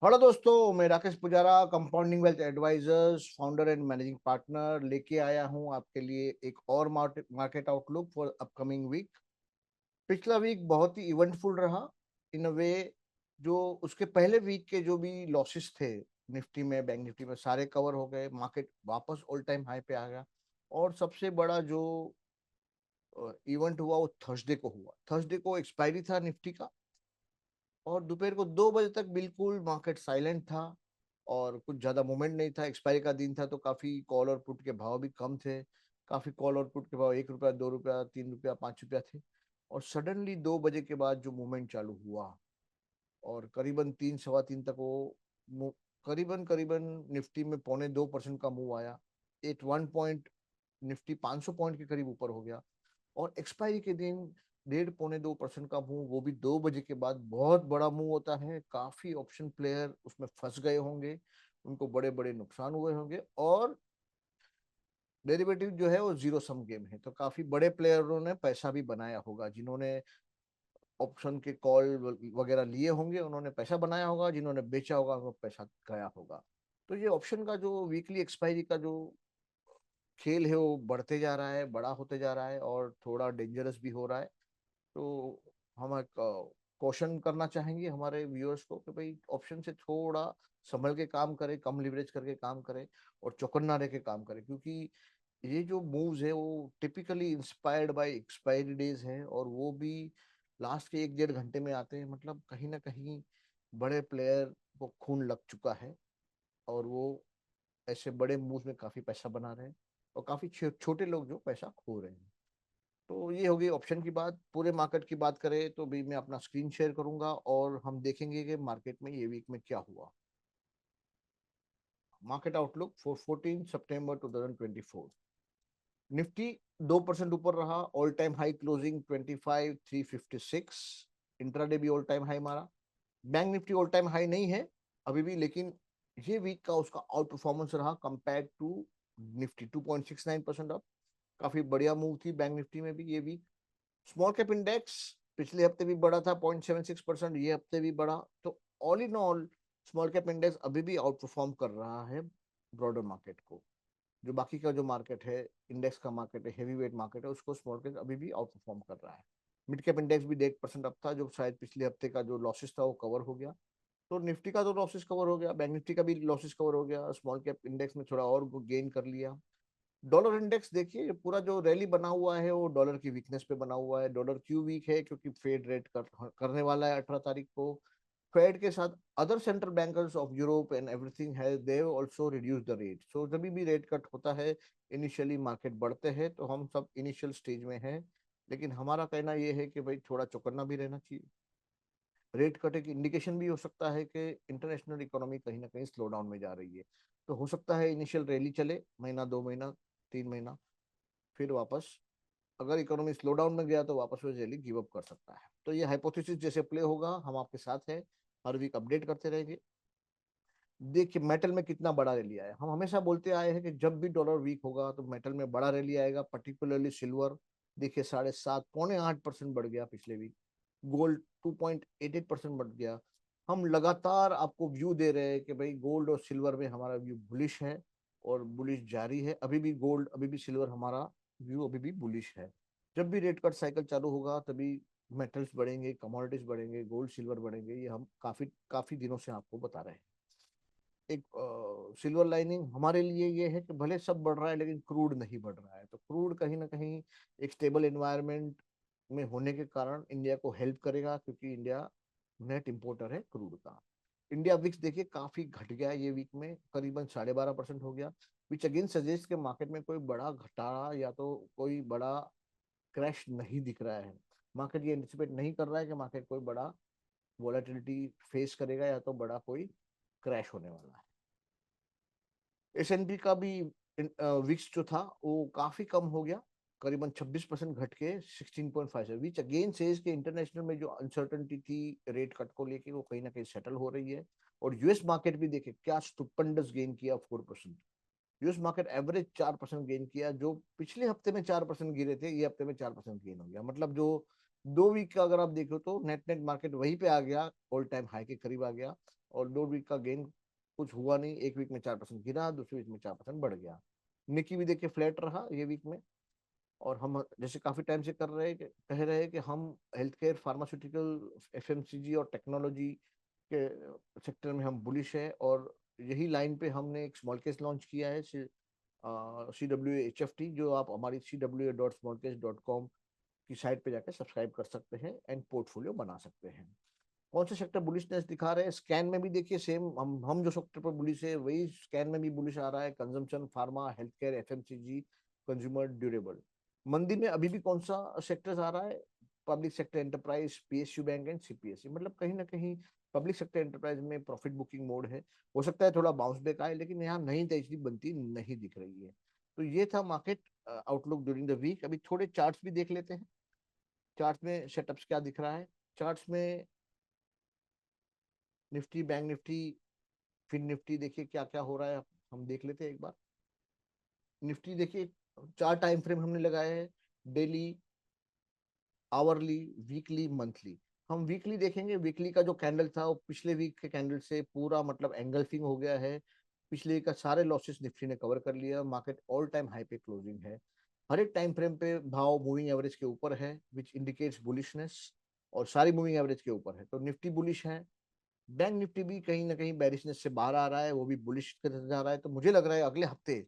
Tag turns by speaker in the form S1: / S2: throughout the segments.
S1: Hello दोस्तों, मैं Rakesh Pujara, compounding wealth advisers founder and managing partner लेके आया हूं आपके लिए एक और market outlook for upcoming week. पिछला वीक बहुत ही इवेंटफुल रहा इन अ वे। जो उसके पहले वीक के जो भी लॉसेस थे निफ्टी में, बैंक निफ्टी में, सारे कवर हो गए। मार्केट वापस ऑल टाइम हाई पे आ गया। और सबसे बड़ा जो इवेंट हुआ वो थर्सडे को हुआ। थर्सडे को एक्सपायरी था निफ्टी का, और दोपहर को 2 बजे तक बिल्कुल मार्केट साइलेंट था और कुछ ज्यादा मूवमेंट नहीं था। एक्सपायरी का दिन था तो काफी कॉल और पुट के भाव भी कम थे। काफी कॉल और पुट के भाव 1 रुपया, 2 रुपया, 3 रुपया, 5 रुपया थे। और सडनली 2 बजे के बाद जो मूवमेंट चालू हुआ, और करीबन 3 सवा 3 तक वो करीबन करीबन निफ्टी में 0.25% का मूव आया। At one point Nifty 500 point के करीब ऊपर हो गया। और एक्सपायरी के दिन 1.5 पौने 2% का मूव, वो भी 2 बजे के बाद, बहुत बड़ा मूव होता है। काफी ऑप्शन प्लेयर उसमें फंस गए होंगे, उनको बड़े बड़े नुकसान हुए होंगे। और डेरिवेटिव जो है वो जीरो सम गेम है, तो काफी बड़े प्लेयरों ने पैसा भी बनाया होगा। जिन्होंने ऑप्शन के कॉल वगैरह लिए होंगे उन्होंने पैसा बनाया होगा, जिन्होंने बेचा होगा वो पैसा गया होगा। तो ये ऑप्शन का जो वीकली एक्सपायरी का जो खेल है वो बढ़ते जा रहा है, बड़ा होते जा रहा है, और थोड़ा डेंजरस भी हो रहा है। तो हम एक क्वेश्चन करना चाहेंगे हमारे व्यूअर्स को कि भाई ऑप्शन से थोड़ा संभल के काम करें, कम लिवरेज करके काम करें, और चौकन्ना रह के काम करें। क्योंकि ये जो मूव्स है वो typically inspired by expiry days है, और वो भी लास्ट के 1 1.5 घंटे में आते हैं। मतलब कहीं ना कहीं बड़े प्लेयर को खून लग चुका है, और वो ऐसे बड़े मूव्स में काफी पैसा बना रहे हैं, और काफी छोटे लोग जो पैसा खो रहे हैं। तो ये होगी ऑप्शन की बात। पूरे मार्केट की बात करें तो भी मैं अपना स्क्रीन शेयर करूंगा, और हम देखेंगे कि मार्केट में ये वीक में क्या हुआ। Market outlook for 14 September 2024। Nifty 2% ऊपर रहा। All time high closing 25,356। Intraday भी ऑल टाइम हाई मारा। Bank Nifty all time high नहीं है अभी भी, लेकिन ये वीक का उसका आउट परफॉर्मेंस रहा कंपेयर टू निफ्टी। 2.69% अप। काफी बढ़िया मूव थी बैंक निफ्टी में भी ये वीक। स्मॉल कैप इंडेक्स पिछले हफ्ते भी बढ़ा था 0.76%, ये हफ्ते भी बढ़ा। तो all in all small cap index अभी भी आउट परफॉर्म कर रहा है ब्रॉडर मार्केट को। जो बाकी का जो मार्केट है, इंडेक्स का मार्केट है, हैवी वेट मार्केट है, उसको स्मॉल कैप अभी भी आउट परफॉर्म कर रहा है। मिड कैप इंडेक्स भी 1% अप था, जो शायद पिछले हफ्ते का जो लॉसेस था वो कवर हो गया। तो निफ्टी का तो लॉसेस कवर हो गया, बैंक निफ्टी का भी लॉसेस कवर हो गया। स्मॉल कैप इंडेक्स में थोड़ा और गेन कर लिया। डॉलर इंडेक्स देखिए, ये पूरा जो रैली बना हुआ है वो डॉलर की वीकनेस पे बना हुआ है। डॉलर क्यों वीक है? क्योंकि फेड करने वाला है 18 तारीख को। फेड के साथ other central bankers of Europe and everything है, they also reduce the rate. So जब भी रेट कट होता है, इनिशियली मार्केट बढ़ते हैं, तो हम सब इनिशियल स्टेज में हैं। लेकिन हमारा कहना ये है कि भाई थोड़ा चौकन्ना भी रहना चाहिए। रेट कट एक इंडिकेशन भी हो सकता है कि इंटरनेशनल इकोनॉमी कहीं ना कहीं स्लो डाउन में जा रही है। तो हो सकता है इनिशियल रैली चले, महीना, 2 महीना, 3 महीना, फिर वापस अगर इकोनॉमी स्लो डाउन में गया तो वापस वो रैली गिव अप कर सकता है। तो ये हाइपोथेसिस जैसे प्ले होगा, हम आपके साथ हैं, हर वीक अपडेट करते रहेंगे। देखिए मेटल में कितना बड़ा रैली आया। हम हमेशा बोलते आए हैं कि जब भी डॉलर वीक होगा तो मेटल में बड़ा रैली आएगा, पर्टिकुलरली सिल्वर। देखिए 7.5 0.8% बढ़ गया पिछले वीक। गोल्ड 2.88% बढ़ गया। हम लगातार आपको व्यू दे रहे हैं कि भाई गोल्ड और सिल्वर में हमारा व्यू बुलिश है, और बुलिश जारी है। अभी भी गोल्ड, अभी भी सिल्वर, हमारा व्यू अभी भी बुलिश है। जब भी रेट कट साइकिल चालू होगा तभी मेटल्स बढ़ेंगे, कमोडिटीज बढ़ेंगे, गोल्ड सिल्वर बढ़ेंगे। ये हम काफी काफी दिनों से आपको बता रहे हैं। एक सिल्वर लाइनिंग हमारे लिए ये है कि भले सब बढ़ रहा है लेकिन क्रूड नहीं बढ़ रहा है। तो क्रूड कहीं ना कहीं एक स्टेबल एनवायरनमेंट में होने के कारण इंडिया को हेल्प करेगा, क्योंकि इंडिया नेट इंपोर्टर है क्रूड का। इंडिया विक्स देखिए काफी घट गया है ये वीक में, करीबन 12.5% हो गया। विच अगेन सजेस्ट के मार्केट में कोई बड़ा घटाड़ा या तो कोई बड़ा क्रैश नहीं दिख रहा है। मार्केट ये एंटिसिपेट नहीं कर रहा है कि मार्केट कोई बड़ा वोलेटिलिटी फेस करेगा या तो बड़ा कोई क्रैश होने वाला है। एसएनपी का भी विक्स जो था वो काफी कम हो गया, करीबन 26% घट के 16.5 है। विच अगेन सेज के इंटरनेशनल में जो अनसर्टनिटी थी रेट कट को लेके, वो कहीं ना कहीं सेटल हो रही है। और यूएस मार्केट भी देखे क्या स्टुपेंडस गेन किया, 4%। यूएस मार्केट एवरेज 4% गेन किया। जो पिछले हफ्ते में 4% गिरे थे, ये हफ्ते में 4% गेन हो गया। मतलब जो 2 वीक का अगर आप देखो तो नेट नेट मार्केट वहीं पे आ गया, ऑल टाइम हाई के करीब आ गया। और 2 वीक का गेन कुछ हुआ नहीं, एक वीक में 4% गिरा, दूसरे वीक में 4% बढ़ गया। निकी भी देखिए फ्लैट रहा ये वीक में। और हम जैसे काफी टाइम से कर रहे हैं कह रहे हैं कि हम हेल्थ केयर, फार्मास्यूटिकल, एफएमसीजी और टेक्नोलॉजी के सेक्टर में हम बुलिश है। और यही लाइन पे हमने एक स्मॉल केस लॉन्च किया है, CWHFT, जो आप हमारी cwa.smallcase.com की साइट पे जाकर सब्सक्राइब कर सकते हैं एंड पोर्टफोलियो बना सकते हैं। कौन से सेक्टर बुलिशनेस दिखा रहे हैं? स्कैन में भी देखिए सेम, हम जो सेक्टर पर बुलिश है वही स्कैन में भी बुलिश आ रहा है। Consumption, pharma, health care, FMCG, consumer durable. मंदी में अभी भी कौन सा सेक्टर आ रहा है? Public sector enterprise, PSU bank and CPSE। मतलब कहीं ना कहीं पब्लिक सेक्टर एंटरप्राइज में प्रॉफिट बुकिंग मोड है। हो सकता है थोड़ा बाउंस बैक आए, लेकिन यहाँ नई तेजी बनती नहीं दिख रही है। तो ये था market outlook during the week. अभी थोड़े चार्ट्स भी देख लेते हैं, चार्ट्स में सेटअप्स क्या दिख रहा है। चार्ट्स में निफ्टी, बैंक निफ्टी, फिर निफ्टी देखिए क्या क्या हो रहा है, हम देख लेते हैं एक बार। निफ्टी देखिए 4 टाइम फ्रेम हमने लगाए हैं, डेली, आवरली, वीकली, मंथली। हम वीकली देखेंगे। वीकली का जो कैंडल था वो पिछले वीक के कैंडल से पूरा मतलब एंगल्फिंग हो गया है। पिछले वीक का सारे लॉसेस निफ्टी ने कवर कर लिया। मार्केट ऑल टाइम हाई पे क्लोजिंग है। हर एक टाइम फ्रेम पे भाव मूविंग एवरेज के ऊपर है, विच इंडिकेट्स बुलिशनेस। और सारी मूविंग एवरेज के ऊपर है, तो निफ्टी बुलिश है। बैंक निफ्टी भी कहीं ना कहीं बैरिशनेस से बाहर आ रहा है, वो भी बुलिश की तरफ जा रहा है। तो मुझे लग रहा है अगले हफ्ते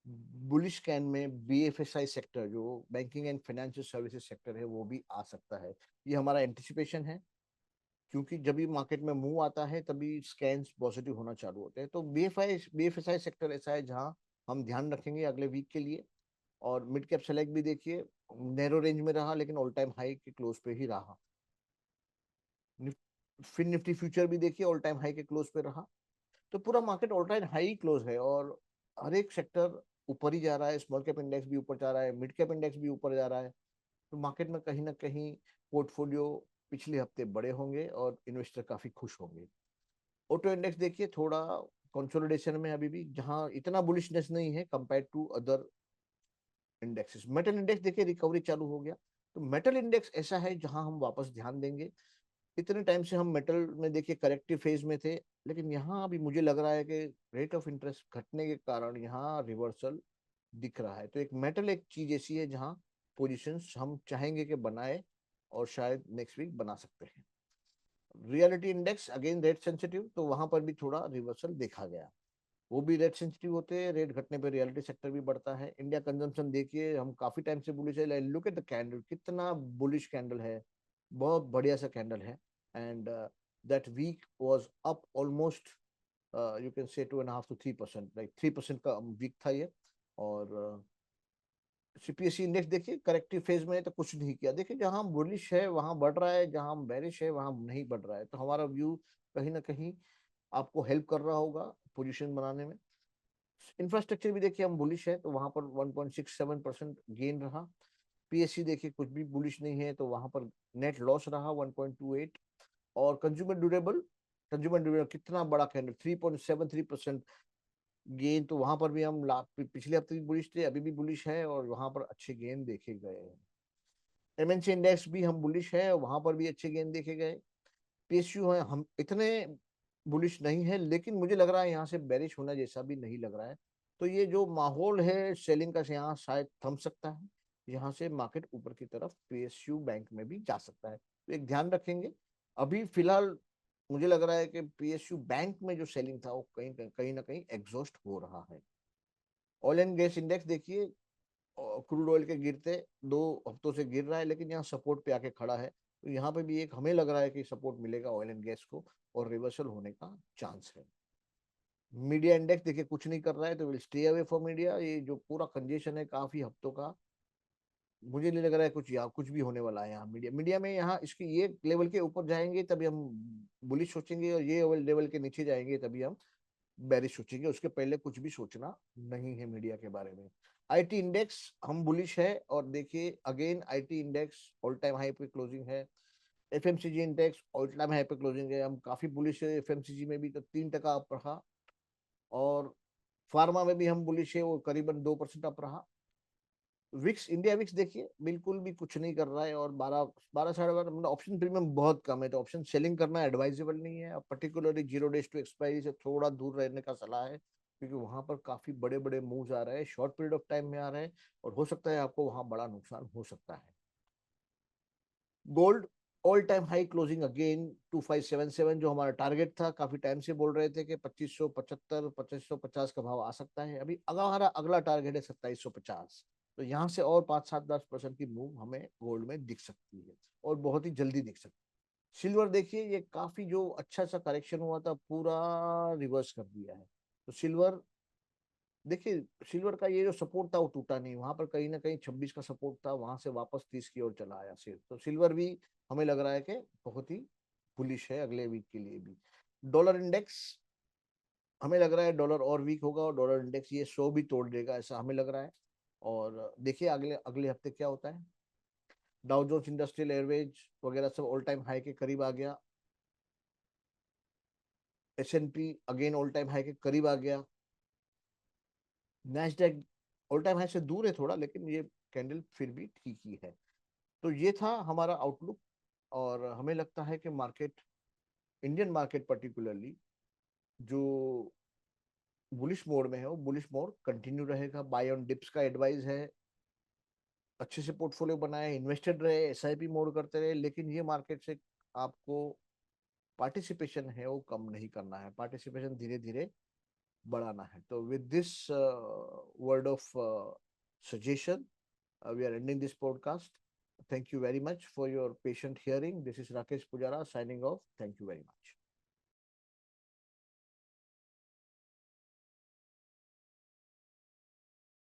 S1: बुलिश कैन में BFSI सेक्टर, जो banking and financial services sector है, वो भी आ सकता है। ये हमारा एंटिसिपेशन है, क्योंकि जब भी मार्केट में मूव आता है तभी स्कैन्स पॉजिटिव होना चालू होते हैं। तो BFSI सेक्टर ऐसा है जहां हम ध्यान रखेंगे अगले वीक के लिए। और मिड कैप सेलेक्ट भी देखिए, नैरो रेंज में रहा लेकिन ऑल टाइम हाई के क्लोज पे ही रहा। फिर निफ्टी फ्यूचर भी देखिए ऑल टाइम हाई के क्लोज पे रहा। तो पूरा market all time high close है, और हर एक सेक्टर ऊपर ही जा रहा है। स्मॉल कैप इंडेक्स भी ऊपर जा रहा है, मिड कैप इंडेक्स भी ऊपर जा रहा है। तो मार्केट में कहीं ना कहीं पोर्टफोलियो पिछले हफ्ते बड़े होंगे और इन्वेस्टर काफी खुश होंगे। ऑटो इंडेक्स देखिए थोड़ा कंसोलिडेशन में अभी भी, जहां इतना बुलिशनेस नहीं है compare to other indexes. Metal index देखिए रिकवरी चालू हो गया। तो मेटल इंडेक्स ऐसा है जहां हम वापस ध्यान देंगे। इतने टाइम से हम मेटल में देखिए करेक्टिव फेज में थे, लेकिन यहाँ अभी मुझे लग रहा है कि रेट ऑफ इंटरेस्ट घटने के कारण यहाँ रिवर्सल दिख रहा है। तो एक मेटल एक चीज ऐसी है जहाँ पोजीशंस हम चाहेंगे कि बनाए, और शायद नेक्स्ट वीक बना सकते हैं। Reality index again rate sensitive, तो वहां पर भी थोड़ा रिवर्सल देखा गया। वो भी रेट सेंसिटिव होते हैं, रेट घटने पे रियलिटी सेक्टर भी बढ़ता है। इंडिया कंजम्पशन देखिए, हम काफी टाइम से बुलिश है। लुक एट द कैंडल, कितना बुलिश कैंडल है, बहुत बढ़िया सा कैंडल है। And that week was up almost, you can say 2.5 to 3%, like 3% का वीक था ये। और CPSE इंडेक्स देखिए करेक्टिव फेज में है, तो कुछ नहीं किया। देखिए जहां हम बुलिश है वहां बढ़ रहा है, जहां हम बेरिश है वहां नहीं बढ़ रहा है। तो हमारा व्यू कहीं ना कहीं आपको हेल्प कर रहा होगा पोजीशन बनाने में। इंफ्रास्ट्रक्चर भी देखिए हम बुलिश है, तो वहां पर 1.67% गेन रहा। PSC देखिए कुछ भी बुलिश नहीं है, तो वहां पर नेट लॉस रहा 1.28। और कंज्यूमर ड्यूरेबल कितना बड़ा कैंडल, 3.73% गेन। तो वहां पर भी हम पिछले हफ्ते भी बुलिश थे, अभी भी बुलिश है, और वहां पर अच्छे गेन देखे गए हैं। MNC इंडेक्स भी हम बुलिश है, वहां पर भी अच्छे गेन देखे गए। PSU है, हम इतने बुलिश नहीं है, लेकिन मुझे लग रहा है यहाँ से बेरिश होना जैसा भी नहीं लग रहा है। तो ये जो माहौल है सेलिंग का, यहाँ शायद थम सकता है। यहाँ से मार्केट ऊपर की तरफ PSU बैंक में भी जा सकता है, तो एक ध्यान रखेंगे। अभी फिलहाल मुझे लग रहा है कि PSU बैंक में जो सेलिंग था वो कहीं कहीं ना कहीं एग्जॉस्ट हो रहा है। ऑयल एंड गैस इंडेक्स देखिए, क्रूड ऑयल के गिरते 2 हफ्तों से गिर रहा है, लेकिन यहाँ सपोर्ट पे आके खड़ा है। तो यहाँ पे भी एक हमें लग रहा है कि सपोर्ट मिलेगा ऑयल एंड गैस को, और रिवर्सल होने का चांस है। मीडिया इंडेक्स देखिए कुछ नहीं कर रहा है, तो will stay away for media. ये जो पूरा कंजेशन है काफी हफ्तों का, मुझे नहीं लग रहा है कुछ यहाँ कुछ भी होने वाला है। यहाँ मीडिया में यहाँ इसके ये लेवल के ऊपर जाएंगे तभी हम बुलिश सोचेंगे, और ये लेवल के नीचे जाएंगे तभी हम बेरिश सोचेंगे। उसके पहले कुछ भी सोचना नहीं है मीडिया के बारे में। IT इंडेक्स हम बुलिश है, और देखिए again IT index all time high पे क्लोजिंग है। FMCG index all time high पे क्लोजिंग है, हम काफी बुलिश है। FMCG में भी तो 3% अप रहा। और फार्मा में भी हम बुलिश है, वो करीबन 2% अप रहा। विक्स, इंडिया विक्स देखिए बिल्कुल भी कुछ नहीं कर रहा है, और 12 12 साढ़े 12 मतलब ऑप्शन प्रीमियम बहुत कम है, तो ऑप्शन सेलिंग करना एडवाइजेबल नहीं है। अब पर्टिकुलरली 0 days टू एक्सपायरी से थोड़ा दूर रहने का सलाह है, क्योंकि वहां पर काफी बड़े बड़े मूव्स आ रहे हैं, शॉर्ट पीरियड ऑफ टाइम में आ रहे हैं, और हो सकता है आपको वहां बड़ा नुकसान हो सकता है। Gold all time high closing again 2577, जो हमारा टारगेट था, काफी टाइम से बोल रहे थे कि 2575 2550 का भाव आ सकता है। अभी हमारा अगला टारगेट है 2750, तो यहाँ से और 5 7 10% की मूव हमें गोल्ड में दिख सकती है, और बहुत ही जल्दी दिख सकती है। सिल्वर देखिए, ये काफी जो अच्छा सा करेक्शन हुआ था पूरा रिवर्स कर दिया है। तो सिल्वर देखिए, सिल्वर का ये जो सपोर्ट था वो टूटा नहीं, वहां पर कहीं ना कहीं 26 का सपोर्ट था, वहां से वापस 30 की ओर चला आया सिर्फ। तो सिल्वर भी हमें लग रहा है कि बहुत ही बुलिश है अगले वीक के लिए भी। डॉलर इंडेक्स, हमें लग रहा है डॉलर और वीक होगा, और डॉलर इंडेक्स ये 100 भी तोड़ देगा ऐसा हमें लग रहा है। और देखिए अगले अगले हफ्ते क्या होता है। डाउ जोन्स इंडस्ट्रियल एवरेज वगैरह सब ऑल टाइम हाई के करीब आ गया। S&P again all time high के करीब आ गया। नैस्डैक ऑल टाइम हाई से दूर है थोड़ा, लेकिन ये कैंडल फिर भी ठीक ही है। तो ये था हमारा आउटलुक, और हमें लगता है कि मार्केट, इंडियन मार्केट पर्टिकुलरली, जो बुलिश मोड में है वो बुलिश मोड कंटिन्यू रहेगा। बाय ऑन डिप्स का एडवाइस है, अच्छे से पोर्टफोलियो बनाए, इन्वेस्टेड रहे, SIP मोड करते रहे, लेकिन ये मार्केट से आपको पार्टिसिपेशन है वो कम नहीं करना है, पार्टिसिपेशन धीरे धीरे बढ़ाना है। तो with this word of suggestion, we are ending this podcast. Thank you very much for your patient hearing. This is Rakesh Pujara signing off. Thank you very much.